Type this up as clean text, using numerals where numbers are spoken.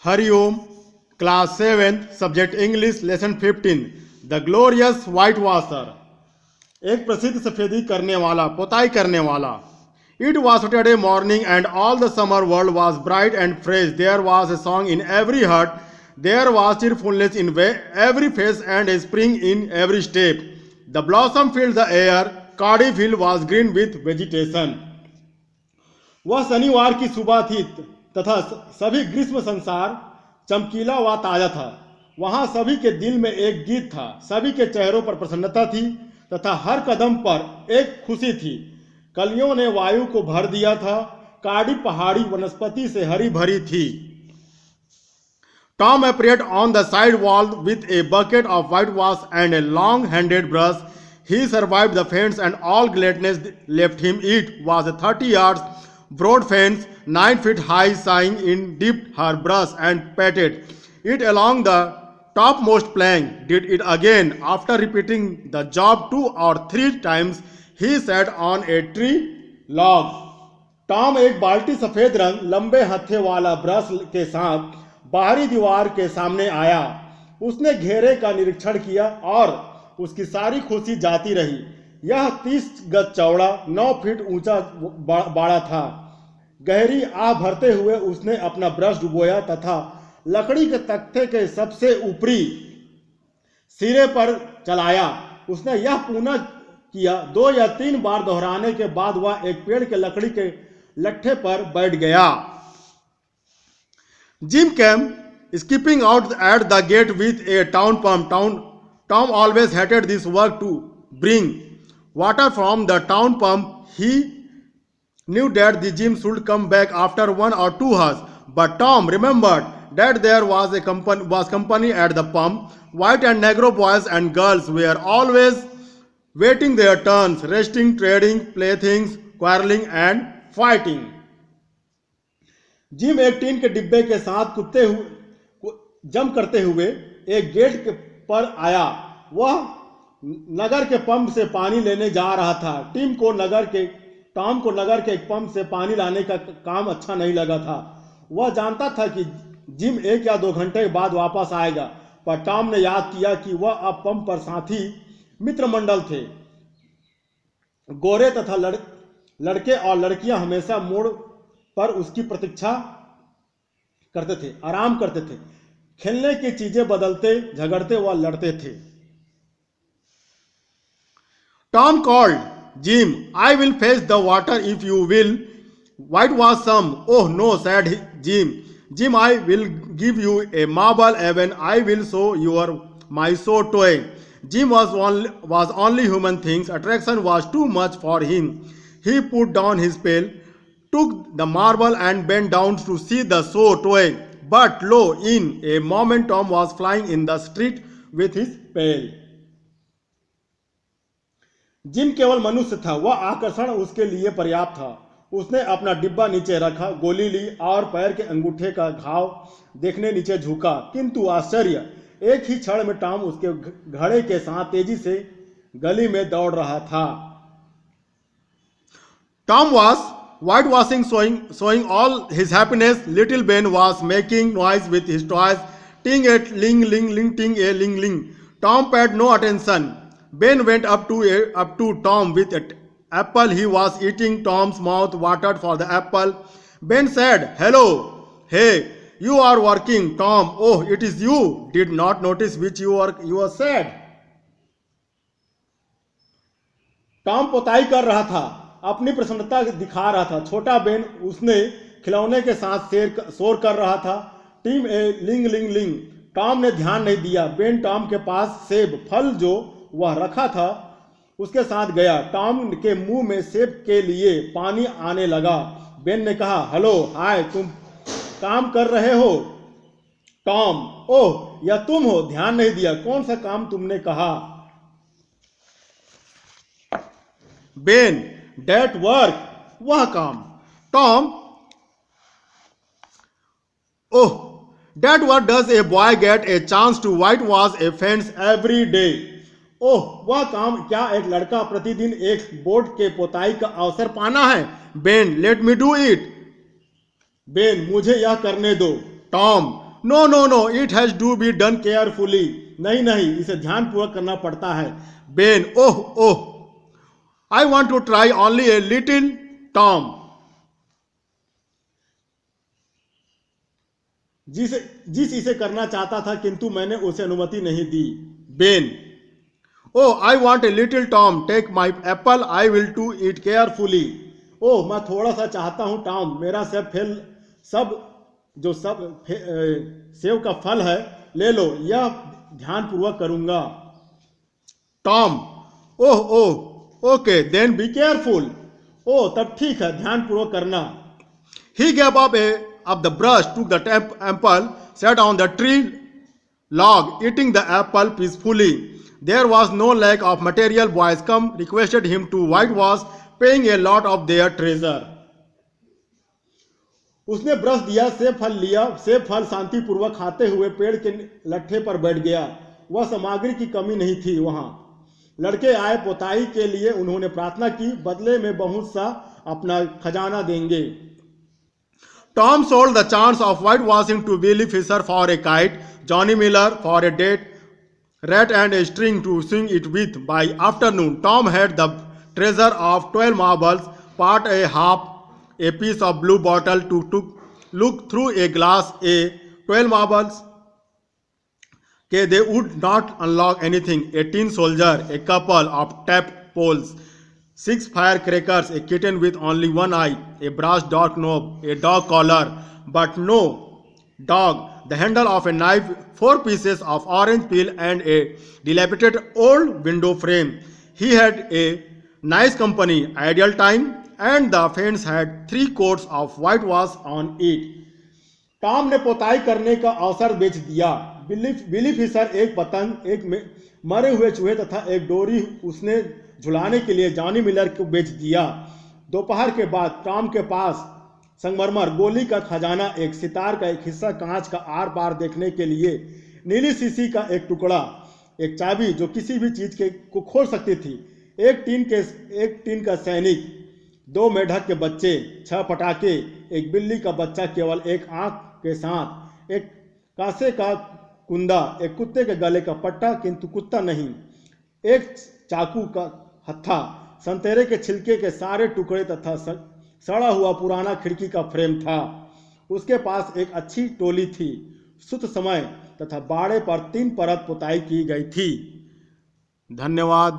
Hariom. Class 7 subject English lesson 15 the glorious white washer. एक प्रसिद्ध सफेदी करने वाला, पोताई करने वाला। It was Saturday morning and all the summer world was bright and fresh. There was a song in every heart, there was cheerfulness in every face and a spring in every step. The blossom filled the air, Cardiff Hill was green with vegetation. वह शनिवार की सुबह थी तथा सभी ग्रीष्म संसार चमकीला व ताजा था। वहां सभी के दिल में एक गीत था, सभी के चेहरों पर प्रसन्नता थी तथा हर कदम पर एक खुशी थी। कलियों ने वायु को भर दिया था, कार्डिफ पहाड़ी वनस्पति से हरी भरी थी। Tom appeared on the side wall with a bucket of whitewash and a long-handled brush. He survived the fence and all gladness left him. It was a 30 yards broad fence, 9 feet high, sighing in dipped her brush and patted it along the topmost plank. Did it again. After repeating the job 2 or 3 times, he sat on a tree log. Tom एक बाल्टी सफेद रंग लंबे हत्थे वाला brush के साथ बाहरी दीवार के सामने आया। उसने घेरे का निरीक्षण किया और उसकी सारी खुशी जाती रही। यह 30 गज चौड़ा, 9 फीट ऊंचा बाड़ा था। गहरी आह भरते हुए उसने अपना ब्रश डुबोया तथा लकड़ी के तख्ते के सबसे ऊपरी सिरे पर चलाया। उसने यह पुनः किया। 2 या 3 बार दोहराने के बाद वह एक पेड़ के लकड़ी के लट्ठे पर बैठ गया। Jim came skipping out at the gate with a town pump. Tom always hated this work to bring water from the town pump. He knew that the Jim should come back after 1 or 2 hours, but Tom remembered that there was company at the pump. White and Negro boys and girls were always waiting their turns, resting, trading playthings, quarreling and fighting. Gym एक tin के डिब्बे के साथ जम करते हुए एक gate पर आया। वह नगर के पंप से पानी लेने जा रहा था। टॉम को नगर के एक पंप से पानी लाने का काम अच्छा नहीं लगा था। वह जानता था कि जिम 1 या 2 घंटे बाद वापस आएगा, पर टॉम ने याद किया कि वह अब पंप पर साथी मित्र मंडल थे। गोरे तथा लड़के और लड़कियां हमेशा मोड़ पर उसकी प्रतीक्षा करते थे, आराम करते थे, खेलने की चीजें बदलते, झगड़ते व लड़ते थे। Tom called, Jim, I will fetch the water if you will whitewash some. Oh no, said Jim. Jim, I will give you a marble even I will show my show toy. Jim was only human things. Attraction was too much for him. He put down his pail, took the marble and bent down to see the show toy. But lo, in a moment Tom was flying in the street with his pail. Gym केवल मनुष्य था, वह आकर्षण उसके लिए पर्याप्त था। उसने अपना डिब्बा नीचे रखा, गोली ली और पैर के अंगूठे का घाव देखने नीचे झुका। किंतु आश्चर्य, एक ही क्षण में टॉम उसके घड़े के साथ तेजी से गली में दौड़ रहा था। Tom was whitewashing, showing all his happiness. Little Ben was making noise with his toys. Ting a ling ling ling, ting a ling ling. Tom paid no attention. Ben went up to Tom with an apple. He was eating. Tom's mouth watered for the apple. Ben said, "Hello, hey, you are working." Tom, "Oh, it is you. Did not notice which you are sad." Tom पोताई कर रहा था, अपनी प्रसन्नता दिखा रहा था। छोटा बेन उसने खिलौने के साथ शोर कर रहा था। टीम ए लिंग लिंग लिंग। टॉम ने ध्यान नहीं दिया। बेन टॉम के पास सेब फल जो वह रखा था उसके साथ गया। टॉम के मुंह में सेब के लिए पानी आने लगा। बेन ने कहा, हेलो, हाय, तुम काम कर रहे हो? टॉम, ओह, यह तुम हो? ध्यान नहीं दिया। कौन सा काम तुमने कहा? बेन, That work, वह काम। Tom, oh, that work does a boy get a chance to whitewash a fence every day? ओह, वह काम क्या एक लड़का प्रतिदिन एक बोर्ड के पोताई का अवसर पाना है? Ben, let me do it. Ben, मुझे यह करने दो। Tom, no no no, it has to be done carefully, नहीं नहीं, इसे ध्यानपूर्वक करना पड़ता है। Ben, oh oh, I want to try only a little. Tom, जिस इसे करना चाहता था किंतु मैंने उसे अनुमति नहीं दी। Ben, oh I want a little. Tom, take my apple, I will to eat carefully. Oh, मैं थोड़ा सा चाहता हूं टॉम, मेरा सेब का फल है, ले लो, यह ध्यानपूर्वक करूंगा। Tom, oh oh, okay then be careful. Oh, तब ठीक है, ध्यानपूर्वक करना। He gave up the brush, took the apple, sat on the tree log, eating the apple peacefully. There was no lack of material. Boys come requested him to whitewash, paying a lot of their treasure. उसने brush दिया, सेब फल लिया, सेब फल शांतिपूर्वक खाते हुए पेड़ के लट्ठे पर बैठ गया। वह सामग्री की कमी नहीं थी वहां। लड़के आए पोताई के लिए, उन्होंने प्रार्थना की, बदले में बहुत सा अपना खजाना देंगे। Tom sold the chance of whitewashing to Billy Fisher for a kite, Johnny Miller for a date, rat and a string to swing it with. By afternoon, Tom had the treasure of 12 marbles, part a half, a piece of blue bottle to look through a glass, a 12 marbles. Okay, they would not unlock anything. A tin soldier, a couple of tap poles, 6 firecrackers, a kitten with only one eye, a brass doorknob, a dog collar, but no dog, the handle of a knife, 4 pieces of orange peel, and a dilapidated old window frame. He had a nice company, ideal time, and the fence had 3 coats of whitewash on it. Tom ने पोताई करने का अवसर बेच दिया। बिली Fisher एक पतंग, एक मरे हुए चूहे तथा एक डोरी उसने झुलाने के लिए जॉनी मिलर को बेच दिया। दोपहर के बाद टॉम के पास संगमरमर, गोली का खजाना, एक सितार का एक हिस्सा, कांच का आर पार देखने के लिए नीली शीशी का एक टुकड़ा, एक चाबी जो किसी भी चीज को खोल सकती थी, एक टीन का सैनिक, 2 मेढक के बच्चे, 6 पटाखे, एक बिल्ली का बच्चा केवल एक आंख के साथ, एक कांसे का कुंदा, एक कुत्ते के गले का पट्टा किंतु कुत्ता नहीं, एक चाकू का हत्था, संतरे के छिलके के सारे टुकड़े तथा सड़ा हुआ पुराना खिड़की का फ्रेम था। उसके पास एक अच्छी टोली थी, सुत समय तथा बाड़े पर 3 परत पुताई की गई थी। धन्यवाद।